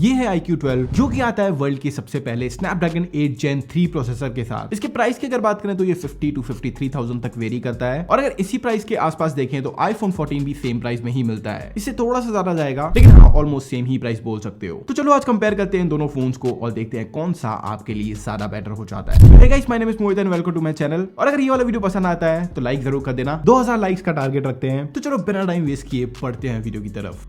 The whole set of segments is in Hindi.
ये है iQOO 12 जो कि आता है वर्ल्ड के सबसे पहले स्नैपड्रैगन 8 Gen 3 प्रोसेसर के साथ। इसके प्राइस की अगर बात करें तो ये 50 to 53,000 तक वेरी करता है, और अगर इसी प्राइस के आसपास देखें तो iPhone 14 भी सेम प्राइस में ही मिलता है। इससे थोड़ा सा ज्यादा जाएगा, लेकिन हाँ ऑलमोस्ट सेम ही प्राइस बोल सकते हो। तो चलो आज कंपेयर करते हैं दोनों फोन्स को और देखते हैं कौन सा आपके लिए ज्यादा बेटर हो जाता है। Hey guys, my name is Mohit and welcome to my channel. और अगर ये वाला वीडियो पसंद आता है तो लाइक जरूर कर देना। 2000 लाइक्स का टारगेट रखते हैं। तो चलो बिना टाइम वेस्ट किए पढ़ते हैं वीडियो की तरफ।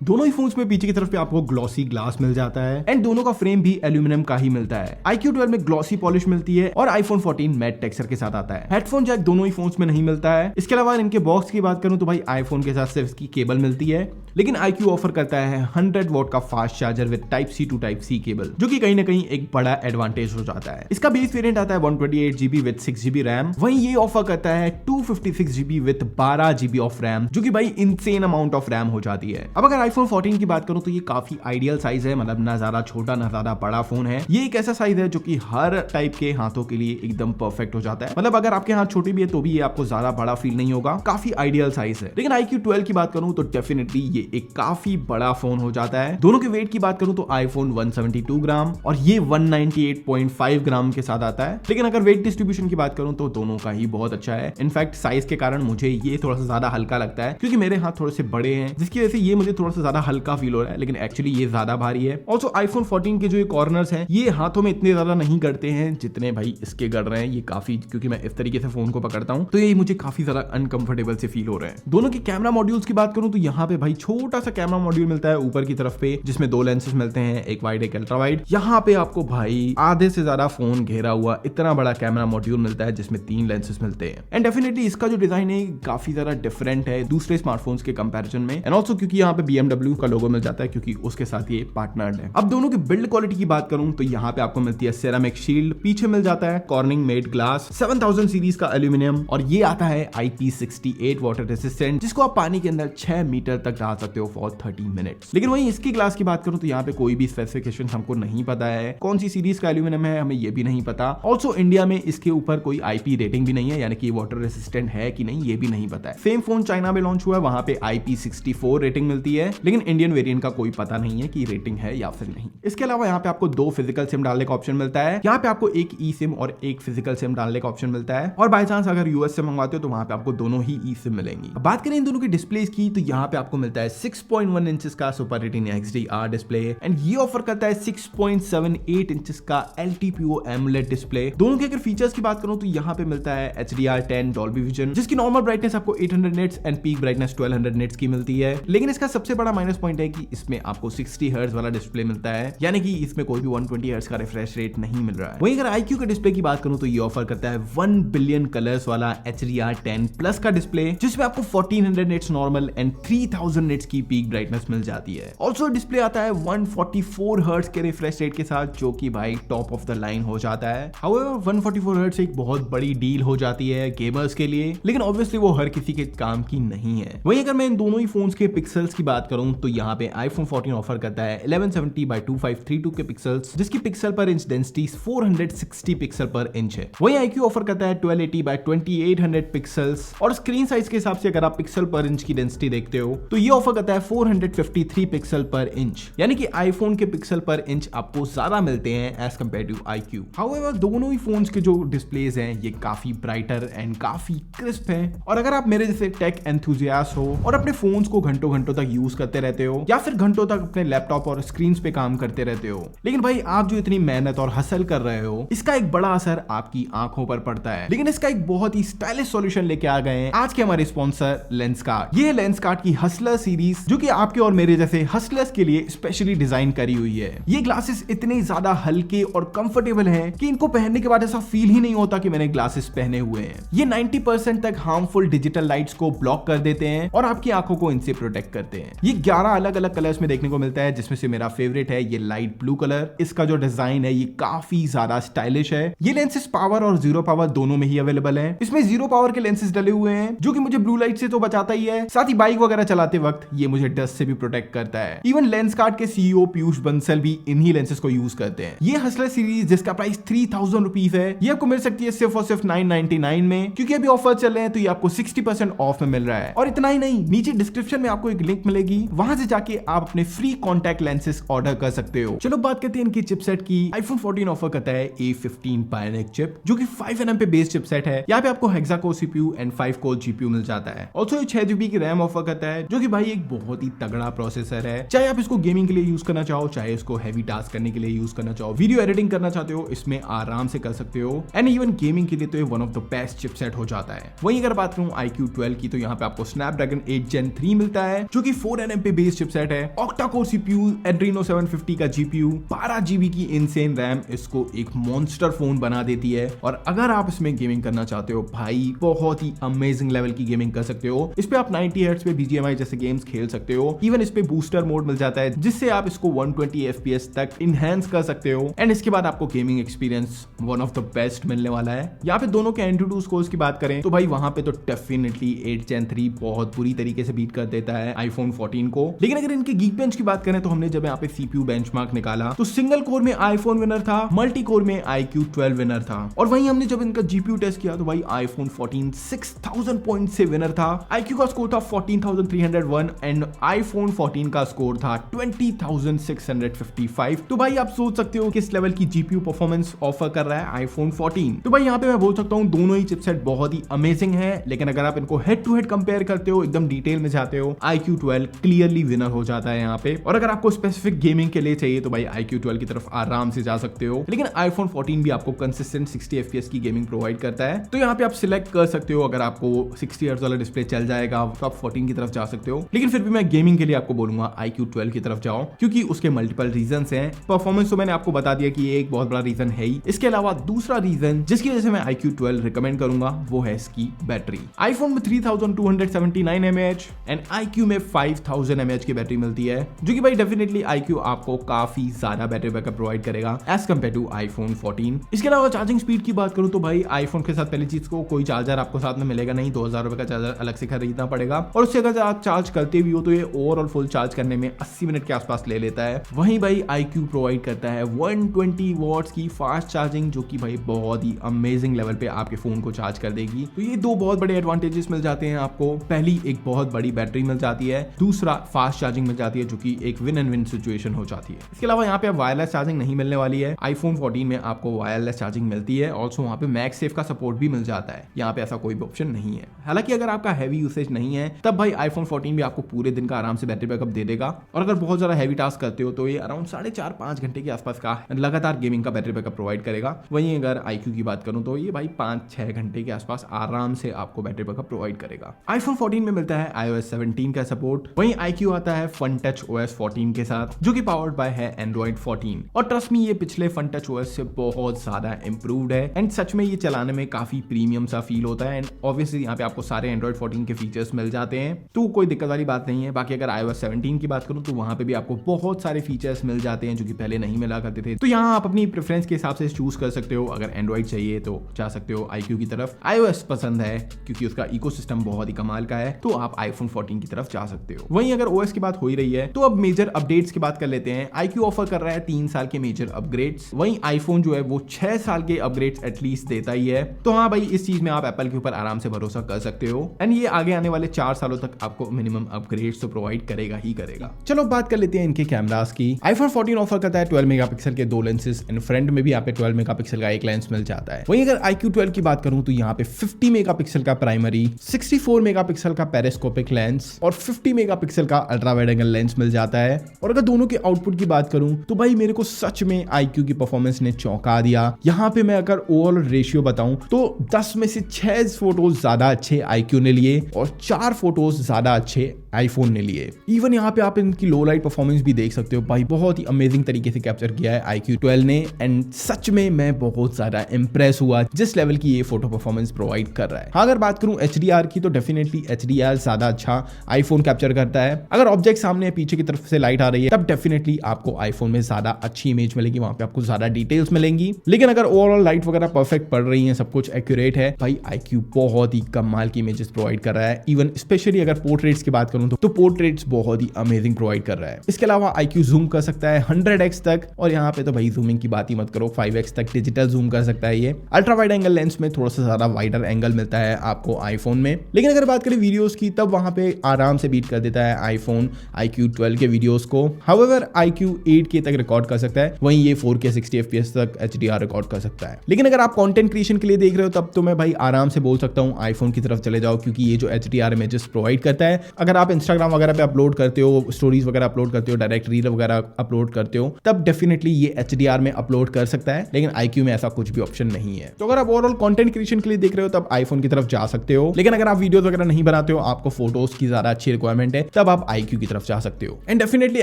दोनों ही फोन्स में पीछे की तरफ पे आपको ग्लॉसी ग्लास मिल जाता है एंड दोनों का फ्रेम भी एल्यूमिनियम का ही मिलता है। iQOO 12 में ग्लॉसी पॉलिश मिलती है और iPhone 14 मैट टेक्सचर के साथ आता है। हेडफोन जैक दोनों ही फोन्स में नहीं मिलता है। इसके अलावा इनके बॉक्स की बात करूं तो भाई आईफोन के साथ सिर्फ इसकी केबल मिलती है, लेकिन iQOO ऑफर करता है 100 वॉट का fast charger with Type-C to Type-C cable, जो कि कहीं ना कहीं एक बड़ा एडवांटेज हो जाता है। इसका बेस वेरिएंट आता है 128GB विद 6GB रैम, वहीं ये ऑफर करता है 256GB with 12GB of RAM, जो कि भाई इनसेन अमाउंट ऑफ रैम हो जाती है। अब अगर iPhone 14 की बात करूं तो ये काफी आइडियल साइज है, मतलब ना ज्यादा छोटा ना ज्यादा बड़ा फोन है। ये एक ऐसा साइज है जो कि हर टाइप के हाथों के लिए एकदम परफेक्ट हो जाता है। मतलब अगर आपके हाथ छोटी भी है तो भी ये आपको ज्यादा बड़ा फील नहीं होगा, काफी आइडियल साइज है। लेकिन iQOO 12 की बात करूं तो डेफिनेटली ये एक काफी बड़ा फोन हो जाता है। दोनों के वेट की बात करूं तो iPhone 172 ग्राम और ये 198.5 ग्राम के साथ आता है। लेकिन अगर वेट डिस्ट्रीब्यूशन की बात करूं तो दोनों का ही बहुत अच्छा है। इनफैक्ट साइज के कारण मुझे ये थोड़ा सा ज्यादा हल्का लगता है, क्योंकि मेरे हाथ थोड़े से बड़े हैं, जिसकी वजह से ये मुझे थोड़ा सा ज्यादा हल्का फील हो रहा है, लेकिन एक्चुअली ये ज्यादा भारी है। ऑल्सो iPhone 14 के जो ये कॉर्नर्स हैं ये हाथों में इतने ज्यादा नहीं गड़ते हैं जितने भाई इसके गड़ रहे हैं। ये काफी, क्योंकि मैं इस तरीके से फोन को पकड़ता हूं तो ये मुझे काफी ज्यादा अनकंफर्टेबल से फील हो रहे हैं। दोनों के कैमरा मॉड्यूल्स की बात करूं तो यहाँ पे भाई छोटा सा कैमरा मॉड्यूल मिलता है ऊपर की तरफ पे, जिसमें 2 लेंसेज मिलते हैं, एक वाइड एक अल्ट्रा वाइड। यहाँ पे आपको भाई आधे से ज्यादा फोन घेरा हुआ इतना बड़ा कैमरा मॉड्यूल मिलता है, जिसमें 3 लेंसेज मिलते हैं। एंड डेफिनेटली इसका जो डिजाइन है काफी ज्यादा डिफरेंट है दूसरे स्मार्टफोन्स के कंपैरिजन में। एंड ऑल्सो क्योंकि यहाँ पे BMW का लोगो मिल जाता है, क्योंकि उसके साथ ये पार्टनर्ड है। अब दोनों की बिल्ड क्वालिटी की बात करूं तो यहाँ पे आपको मिलती है सेरामिक शील्ड, पीछे मिल जाता है कॉर्निंग मेड ग्लास, 7000 सीरीज का एल्यूमिनियम, और ये आता है IP68 वाटर रेसिस्टेंट, जिसको आप पानी के अंदर 6 मीटर तक डाल सकते हो फॉर 30 मिनट्स। लेकिन वहीं इसकी ग्लास की बात करूं तो यहाँ पे कोई भी स्पेसिफिकेशन हमको नहीं पता है, कौन सी सीरीज का एल्यूमिनियम है हमें ये भी नहीं पता। ऑल्सो इंडिया में इसके ऊपर कोई IP रेटिंग भी नहीं है, यानी कि वाटर रेसिस्टेंट है कि नहीं ये भी नहीं पता है। सेम फोन चाइना में लॉन्च हुआ है, वहां पे IP64 रेटिंग मिलती है, लेकिन इंडियन वेरिएंट का कोई पता नहीं है कि रेटिंग है या फिर नहीं। इसके अलावा यहाँ पे आपको 2 फिजिकल सिम डालने का ऑप्शन मिलता है। यहाँ पे आपको एक ई सिम और एक फिजिकल सिम डालने का ऑप्शन मिलता है, और बाय चांस अगर यूएस से मंगवाते हो तो वहां पे आपको दोनों ही ई सिम मिलेंगी। अब बात करें इन दोनों की डिस्प्लेस की तो यहाँ पे आपको मिलता है 6.1 इंचेस का super retina XDR display, and ये ऑफर करता है 6.78 इंचेस का LTPO AMOLED डिस्प्ले। दोनों के अगर फीचर्स की बात करूं तो यहाँ पे मिलता है HDR10 डॉल्बी विजन, जिसकी नॉर्मल ब्राइटनेस आपको 800 nits and peak brightness 1200 nits की मिलती है। लेकिन इसका सबसे बड़ा माइनस पॉइंट है कि इसमें आपको 60 हर्ट्ज वाला डिस्प्ले मिलता है, यानी कि इसमें कोई भी 120 हर्ट्ज का रिफ्रेश रेट नहीं मिल रहा है। वहीं अगर iQOO के डिस्प्ले की बात करूं तो ये ऑफर करता है 1 बिलियन कलर्स वाला HDR10 प्लस का डिस्प्ले, जिसमें आपको 1400 निट्स नॉर्मल एंड 3000 निट्स की पीक ब्राइटनेस मिल जाती है। ऑल्सो डिस्प्ले आता है 144 हर्ट्ज के रिफ्रेश रेट के साथ, जो कि भाई टॉप ऑफ द लाइन हो जाता है। हाउएवर 144 हर्ट्ज एक बहुत बड़ी डील हो जाती है गेमर्स के लिए, लेकिन ऑब्वियसली वो हर किसी के काम की नहीं है। वहीं अगर मैं इन दोनों ही फोन्स के पिक्सल्स की बात करूं तो यहाँ पे iPhone 14 ऑफर करता है 1170x2532 के पिक्सल्स, जिसकी पिक्सल पर इंच डेंसिटी 460 पिक्सल पर इंच है। वहीं iQOO ऑफर करता है 1280x2800 पिक्सल्स, और स्क्रीन साइज के हिसाब से अगर आप पिक्सल पर इंच की डेंसिटी देखते हो तो ये ऑफर करता है 453 पिक्सल पर इंच, यानी कि आईफोन के पिक्सल पर इंच आपको ज्यादा मिलते हैं as compare to iQOO। However दोनों ही फोन्स के जो डिस्प्लेज हैं ये काफी ब्राइटर एंड काफी क्रिस्प हैं, और अगर आप मेरे जैसे टेक एंथुसियास्ट हो और अपने फोन्स को घंटों घंटों तक यूज करते रहते हो, या फिर घंटों तक अपने लैपटॉप और स्क्रीन पे काम करते रहते हो, लेकिन भाई आप जो इतनी मेहनत और हसल कर रहे हो इसका एक बड़ा असर आपकी आंखों पर पड़ता है। लेकिन इसका एक बहुत ही स्टाइलिश सॉल्यूशन लेके आ गए हैं आज के हमारे स्पॉन्सर लेंसकार्ट। ये लेंसकार्ट की हसलर सीरीज, जो कि आपके और मेरे जैसे हसलर्स के लिए स्पेशली डिजाइन करी हुई है। ये ग्लासेस इतने ज्यादा हल्के और कंफर्टेबल हैं कि इनको पहनने के बाद ऐसा फील ही नहीं होता कि मैंने ग्लासेस पहने हुए हैं। ये 90% तक हार्मफुल डिजिटल लाइट्स को ब्लॉक कर देते हैं और आपकी आंखों को इनसे प्रोटेक्ट करते हैं। ये 11 अलग अलग कलर्स में देखने को मिलता है, जिसमें से मेरा फेवरेट है ये लाइट ब्लू कलर। इसका जो डिजाइन है ये काफी ज्यादा स्टाइलिश है। ये लेंसेस पावर और जीरो पावर दोनों में ही अवेलेबल है। इसमें जीरो पावर के लेंसेस डले हुए हैं, जो कि मुझे ब्लू लाइट से तो बचाता ही है, साथ ही बाइक वगैरह चलाते वक्त ये मुझे डस्ट से भी प्रोटेक्ट करता है। इवन लेंसकार्ट के CEO पीयूष बंसल भी इन्हीं लेंसेस को यूज करते हैं। ये हसलर सीरीज जिसका प्राइस 3000 रुपीज है, ये आपको मिल सकती है सिर्फ और सिर्फ 999 में, क्योंकि अभी ऑफर चल रहे हैं तो ये आपको 60% ऑफ में मिल रहा है। और इतना ही नहीं, नीचे डिस्क्रिप्शन में आपको एक लिंक मिलेगी होगी, वहां से जाके आप अपने फ्री कॉन्टैक्ट लेंसेज ऑर्डर कर सकते हो। चलो बात करते हैं इनकी चिपसेट की। iPhone 14 ऑफर करता है A15 Bionic चिप, जो कि 5nm पे बेस्ड चिपसेट है। यहाँ पे आपको hexa core CPU and 5 core GPU मिल जाता है। ऑल्सो ये 6GB की रैम ऑफर करता है, जो कि भाई एक बहुत ही तगड़ा प्रोसेसर है। चाहे आप इसको गेमिंग के लिए यूज करना चाहो, चाहे इसको हैवी टास्क करने के लिए यूज करना चाहो, वीडियो एडिटिंग करना चाहते हो, इसमें आराम से कर सकते हो। एंड इवन गेमिंग के लिए तो ये one of the best chipset हो जाता है। वहीं अगर बात करूं iQOO 12 की, तो यहाँ पे आपको Snapdragon 8 Gen 3 मिलता है, जो कि 4nm पे बेस्ड चिपसेट है। ऑक्टा कोर CPU, Adreno 750 का GPU, 12GB की इनसेन रैम इसको एक मॉन्स्टर फोन बना देती है। और अगर आप इसमें गेमिंग करना चाहते हो भाई, बहुत ही अमेजिंग लेवल की गेमिंग कर सकते हो। इस पे आप 90 Hz पे BGMI जैसे गेम्स खेल सकते हो। इवन इस पे बूस्टर मोड मिल जाता है, जिससे आप इसको 120 FPS तक इनहेंस कर सकते हो। एंड इसके बाद आपको gaming experience one of the best मिलने वाला है। यहाँ पे दोनों के Antutu स्कोर्स की बात करें तो भाई वहां पे तो डेफिनेटली 8 Gen 3 बहुत बुरी तरीके से बीट कर देता है iPhone 14 को। लेकिन अगर इनके Geekbench की बात करें तो हमने जब यहाँ पे CPU बेंचमार्क निकाला तो सिंगल कोर में iPhone विनर था, मल्टी कोर में iQOO 12 विनर था। और वहीं हमने जब इनका GPU टेस्ट किया तो भाई iPhone 14 6000 पॉइंट से विनर था, iQOO का स्कोर था 14301 एंड iPhone 14 का स्कोर था 20655। तो भाई आप सोच सकते हो किस लेवल की GPU परफॉर्मेंस ऑफर कर रहा है iPhone 14। तो भाई यहाँ पे मैं बोल सकता हूँ दोनों ही चिपसेट बहुत ही अमेजिंग है। लेकिन अगर आप इनको हेड टू हेड कंपेयर करते हो, एकदम डिटेल में जाते हो, iQOO 12 क्लियरली विनर हो जाता है यहाँ पे। और अगर आपको स्पेसिफिक गेमिंग के लिए चाहिए तो भाई iQOO 12 की तरफ आराम से जा सकते हो। लेकिन iPhone 14 भी आपको कंसिस्टेंट 60 FPS की गेमिंग प्रोवाइड करता है, तो यहाँ पे आप सिलेक्ट कर सकते हो। अगर आपको 60 Hz वाला डिस्प्ले चल जाएगा तो आप 14 की तरफ जा सकते हो। लेकिन फिर भी मैं गेमिंग के लिए आपको बोलूंगा iQOO 12 की तरफ जाओ, क्योंकि उसके मल्टीपल रीजन हैं। परफॉर्मेंस तो मैंने आपको बता दिया कि ये एक बहुत बड़ा रीजन है ही। इसके अलावा दूसरा रीजन जिसकी वजह से मैं iQOO 12 रिकमेंड करूंगा वो है इसकी बैटरी। iPhone में 3279 mAh एंड iQOO में 5000 mAh की बैटरी मिलती है, जो कि भाई डेफिनेटली iQOO आपको काफी ज्यादा बैटरी बैकअप प्रोवाइड करेगा एज कम्पेयर टू iPhone 14। इसके अलावा चार्जिंग स्पीड की बात करूं तो भाई iPhone के साथ पहली चीज को कोई चार्जर आपको साथ में मिलेगा नहीं, 2000 रुपए का चार्जर अलग से खरीदना पड़ेगा। और उससे अगर आप चार्ज करते भी हो तो ये ओवरऑल फुल चार्ज करने में 80 मिनट के आसपास ले लेता है। वहीं भाई iQOO प्रोवाइड करता है 120 वॉट्स की फास्ट चार्जिंग, जो कि भाई बहुत ही अमेजिंग लेवल पे आपके फोन को चार्ज कर देगी। तो ये दो बहुत बड़े एडवांटेजेस मिल जाते हैं आपको। पहली, एक बहुत बड़ी बैटरी मिल जाती है, दूसरा फास्ट चार्जिंग मिल जाती है, जो कि एक विन एंड विन सिचुएशन हो जाती है। इसके अलावा यहाँ पे वायरलेस चार्जिंग नहीं मिलने वाली है। iPhone 14 में आपको वायरलेस चार्जिंग मिलती है। ऑल्सो वहाँ पे मैगसेफ का सपोर्ट भी मिल जाता है, यहाँ पे ऐसा कोई भी ऑप्शन नहीं है। हालांकि अगर आपका हैवी यूसेज नहीं है तब भाई iPhone 14 भी आपको पूरे दिन का आराम से बैटरी बैकअप दे देगा। और अगर बहुत ज्यादा हैवी टास्क करते हो तो ये अराउंड 4.5-5 घंटे के आसपास का लगातार गेमिंग का बैटरी बैकअप प्रोवाइड करेगा। वहीं अगर iQOO की बात करूं तो ये भाई 5-6 घंटे के आसपास आराम से आपको बैटरी बैकअप प्रोवाइड करेगा। iPhone 14 में मिलता है iOS 17 का सपोर्ट। वहीं iQOO आता है FunTouch OS 14 के साथ, जो कि पावर्ड बाय है Android 14। और ट्रस्ट मी, ये पिछले FunTouch OS से बहुत ज्यादा इंप्रूव्ड है एंड सच में ये चलाने में काफी प्रीमियम सा फील होता है। एंड ऑब्वियसली यहाँ पे आपको सारे Android 14 के फीचर्स मिल जाते हैं, तो कोई दिक्कत वाली बात नहीं है। बाकी अगर iOS 17 की बात करूं तो वहां पे भी आपको बहुत सारे फीचर्स मिल जाते हैं जो कि पहले नहीं मिला करते थे। तो यहाँ आप अपनी प्रेफरेंस के हिसाब से चूज कर सकते हो। अगर एंड्रॉइड चाहिए तो जा सकते हो iQOO की तरफ। iOS पसंद है क्योंकि उसका इकोसिस्टम बहुत ही कमाल का है, तो आप iPhone 14 की तरफ जा सकते हो। वहीं अगर OS की बात हो ही रही है तो अब मेजर अपडेट्स की बात कर लेते हैं। iQOO ऑफर कर रहा है 3 साल के मेजर अपग्रेड्स। वहीं iPhone जो है वो 6 साल के अपग्रेड्स एटलीस्ट देता ही है। तो हाँ भाई, इस चीज में आप एप्पल के ऊपर आराम से भरोसा कर सकते हो एंड ये आगे आने वाले 4 सालों तक आपको मिनिमम अपग्रेड्स तो प्रोवाइड करेगा ही करेगा। चलो बात कर लेते हैं इनके कैमरास की। iPhone 14 ऑफर करता है 12 मेगापिक्सल के 2 लेंसेज एंड फ्रंट में भी यहाँ पे 12 मेगापिक्सल का एक लेंस मिल जाता है। वहीं अगर iQOO 12 की बात करूं तो यहाँ पे 50 मेगापिक्सल का प्राइमरी, 64 मेगापिक्सल का पेरिस्कोपिक लेंस और 50 मेगापिक्सल का अल्ट्रा वाइड एंगल लेंस मिल जाता है। और अगर दोनों के आउटपुट की बात करूं तो भाई मेरे को सच में iQOO की परफॉर्मेंस ने चौंका दिया। यहाँ पे मैं अगर ओवरऑल रेशियो बताऊं तो 10 में से 6 फोटोज ज्यादा अच्छे iQOO ने लिए और 4 फोटोज ज्यादा अच्छे iPhone ने लिए। इवन यहाँ पे आप इनकी लो लाइट परफॉर्मेंस भी देख सकते हो भाई, बहुत ही अमेजिंग तरीके से कैप्चर किया है iQOO 12 ने एंड सच में मैं बहुत ज्यादा इंप्रेस हुआ जिस लेवल की ये फोटो परफॉर्मेंस प्रोवाइड कर रहा है। हाँ, अगर बात करूं HDR की तो डेफिनेटली HDR ज्यादा अच्छा iPhone कैप्चर करता है। अगर ऑब्जेक्ट सामने पीछे की तरफ से लाइट आ रही है तब डेफिनेटली आपको iPhone में ज्यादा अच्छी इमेज मिलेगी, वहां पे आपको ज्यादा डिटेल्स मिलेंगी। लेकिन अगर ओवरऑल लाइट वगैरह परफेक्ट पड़ रही है, सब कुछ एक्यूरेट है, भाई iQOO बहुत ही कमाल की इमेजेस प्रोवाइड कर रहा है। इवन स्पेशली अगर पोर्ट्रेट्स की बात करूं करूं तो पोर्ट्रेट्स बहुत ही अमेजिंग प्रोवाइड कर रहा है। इसके अलावा IQ जूम कर सकता है 100x तक, और यहाँ पे तो भाई जूमिंग की बात ही मत करो, 5x तक डिजिटल जूम कर सकता है ये। अल्ट्रा वाइड एंगल लेंस में थोड़ा सा ज्यादा वाइडर एंगल मिलता है आपको आईफोन में, लेकिन अगर बात करें वीडियोस की तब वहां पे आराम से बीट कर देता है आईफोन IQ 12 के वीडियोस को। हाउएवर IQ 8K तक रिकॉर्ड कर सकता है, वहीं ये 4K 60 FPS तक HDR रिकॉर्ड कर सकता है। लेकिन अगर आप कंटेंट क्रिएशन के लिए देख रहे हो तब तो मैं भाई आराम से बोल सकता हूँ आईफोन की तरफ चले जाओ, क्योंकि ये जो HDR इमेजेस प्रोवाइड करता है, अगर आप इंस्टाग्राम वगैरह पे अपलोड करते हो, स्टोरीज वगैरह अपलोड करते हो, डायरेक्ट रील वगैरह अपलोड करते हो, तब डेफिनेटली ये HDR में अपलोड कर सकता है, लेकिन IQ में ऐसा कुछ भी ऑप्शन नहीं है। तो अगर आप ओवरऑल कंटेंट क्रिएशन के लिए देख रहे हो तब आईफोन की तरफ जा सकते हो, लेकिन अगर आप वीडियोस वगैरह नहीं बनाते हो, आपको फोटोज की ज्यादा अच्छी रिक्वायरमेंट है, तब आप IQ की तरफ जा सकते हो। एंड डेफिनेटली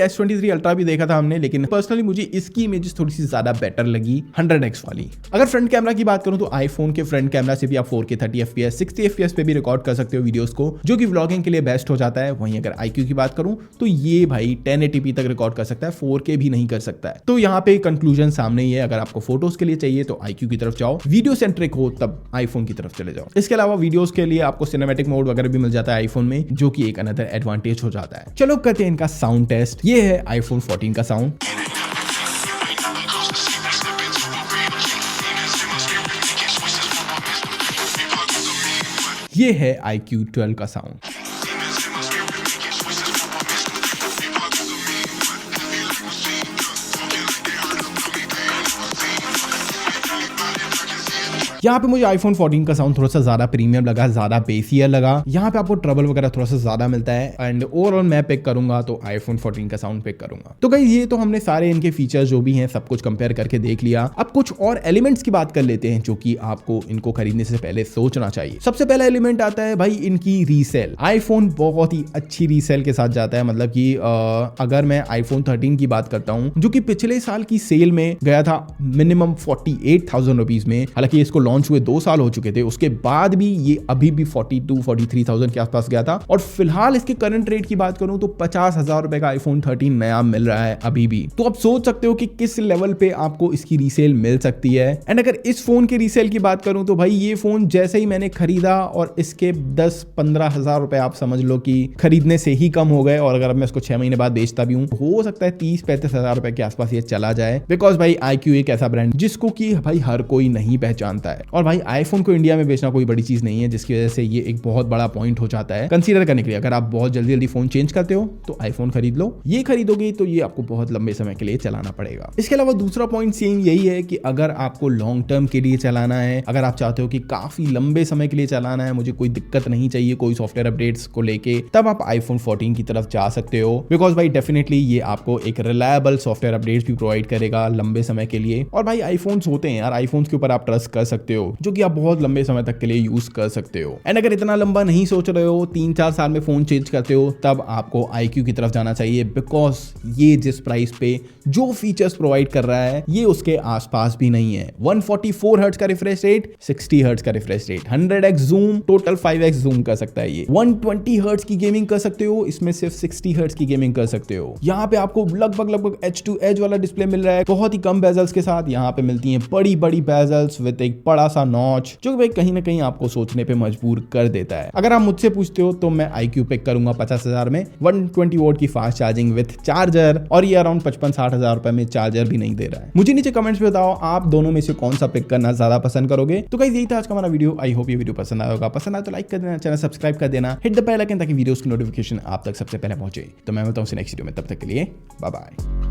S23 अल्ट्रा भी देखा था हमने, लेकिन पर्सनली मुझे इसकी इमेजेस थोड़ी सी ज्यादा बेटर लगी 100x वाली। अगर फ्रंट कैमरा की बात करूं तो आईफोन के फ्रंट कैमरा से भी आप 4K 30 FPS 60 FPS पे भी रिकॉर्ड कर सकते हो वीडियोस को, जो कि व्लॉगिंग के लिए बेस्ट हो जाता है। वहीं अगर IQ की बात करूं तो ये भाई 1080p तक रिकॉर्ड कर सकता है, 4K भी नहीं कर सकता है। तो यहाँ पे कंक्लूजन सामने ही है, अगर आपको फोटोज के लिए चाहिए तो IQ की तरफ जाओ, वीडियो सेंट्रिक हो तब आईफोन की तरफ चले जाओ। इसके अलावा वीडियोस के लिए आपको सिनेमैटिक मोड वगैरह भी मिल जाता है आईफोन में, जो कि एक अनदर एडवांटेज हो जाता है। चलो करते हैं इनका साउंड टेस्ट। ये है आईफोन 14 का साउंड। ये है IQ 12 का साउंड। यहाँ पे मुझे आईफोन 14 का साउंड थोड़ा सा ज्यादा प्रीमियम लगा, ज्यादा बेसियर लगा। यहाँ पे आपको ट्रबल वगैरह थोड़ा सा ज्यादा मिलता है, एंड ओवरऑल मैं पिक करूंगा तो आईफोन 14 का साउंड पिक करूंगा। तो गाइस ये तो हमने सारे इनके फीचर्स जो भी हैं सब कुछ कंपेयर करके देख लिया। अब कुछ और एलिमेंट्स की बात कर लेते हैं जो कि आपको इनको खरीदने से पहले सोचना चाहिए। सबसे पहला एलिमेंट आता है भाई इनकी रीसेल। आईफोन बहुत ही अच्छी रीसेल के साथ जाता है, मतलब कि अगर मैं आईफोन 13 की बात करता हूँ जो कि पिछले साल की सेल में गया था मिनिमम 48,000 रुपीज में, हालांकि इसको लॉन्च हुए 2 साल हो चुके थे, उसके बाद भी ये अभी भी 42-43,000 के आसपास गया था। और फिलहाल इसके करंट रेट की बात करूं तो 50,000 रुपए का आईफोन 13 नया मिल रहा है अभी भी। तो आप सोच सकते हो कि किस लेवल पे आपको इसकी रीसेल मिल सकती है। एंड अगर इस फोन की रीसेल की बात करूं तो भाई ये फोन जैसे ही मैंने खरीदा और इसके 10-15 हजार रुपए आप समझ लो कि खरीदने से ही कम हो गए, और अगर मैं इसको 6 महीने बाद बेचता भी हूं हो सकता है 30-35 हजार रुपए के आसपास ये चला जाए, बिकॉज भाई IQ एक ऐसा ब्रांड जिसको कि भाई हर कोई नहीं पहचानता है। और भाई आईफोन को इंडिया में बेचना कोई बड़ी चीज नहीं है, जिसकी वजह से ये एक बहुत बड़ा पॉइंट हो जाता है कंसीडर करने के लिए। अगर आप बहुत जल्दी जल्दी फोन चेंज करते हो तो आईफोन खरीद लो, ये खरीदोगे तो ये आपको बहुत लंबे समय के लिए चलाना पड़ेगा। इसके अलावा दूसरा पॉइंट सेम यही है कि अगर आपको लॉन्ग टर्म के लिए चलाना है, अगर आप चाहते हो कि काफी लंबे समय के लिए चलाना है, मुझे कोई दिक्कत नहीं चाहिए कोई सॉफ्टवेयर अपडेट्स को लेके, तब आप आईफोन 14 की तरफ जा सकते हो, बिकॉज भाई डेफिनेटली ये आपको एक रिलायबल सॉफ्टवेयर अपडेट्स भी प्रोवाइड करेगा लंबे समय के लिए। और भाई आईफोन्स होते हैं यार, आईफोन्स के ऊपर आप ट्रस्ट कर सकते हो, जो कि आप बहुत लंबे समय तक के लिए यूज कर सकते हो। एंड अगर इतना लंबा नहीं सोच रहे हो, 3-4 साल में फोन चेंज करते हो, तब आपको IQ की तरफ जाना चाहिए, बिकॉज ये जिस प्राइस पे जो फीचर्स प्रोवाइड कर रहा है ये उसके आसपास भी नहीं है। 144 हर्ट्ज का रिफ्रेश रेट, 60 हर्ट्ज का refresh rate, 100x zoom, total 5x zoom कर सकता है ये। 120 हर्ट्ज की गेमिंग कर सकते हो, इसमें सिर्फ 60 हर्ट्ज की गेमिंग कर सकते हो। यहाँ पे आपको लगभग एज टू एज वाला डिस्प्ले मिल रहा है, बहुत ही कम बेजल्स के साथ। यहाँ पे मिलती हैं बड़ी बड़ी बेजल्स विद एक बड़ा सा नॉच, जो भाई कहीं ना कहीं आपको सोचने पे मजबूर कर देता है। अगर आप मुझसे पूछते हो तो मैं IQ पिक करूंगा 50,000 में, 120 वोल्ट की फास्ट चार्जिंग विद चार्जर, और ये अराउंड 55-60 हजार रुपए में चार्जर भी नहीं दे रहा है। मुझे नीचे कमेंट्स में बताओ आप दोनों में से कौन सा पिक करना ज्यादा पसंद करोगे। तो गाइस यही था आज का हमारा वीडियो। आई होप ये वीडियो पसंद आया होगा, पसंद आया तो लाइक कर देना, चैनल सब्सक्राइब कर देना, हिट द बेल आइकन ताकि वीडियोस की नोटिफिकेशन आप तक सबसे पहले पहुंचे। तो मैं मिलता हूं नेक्स्ट वीडियो में, तब तक के लिए बाय बाय।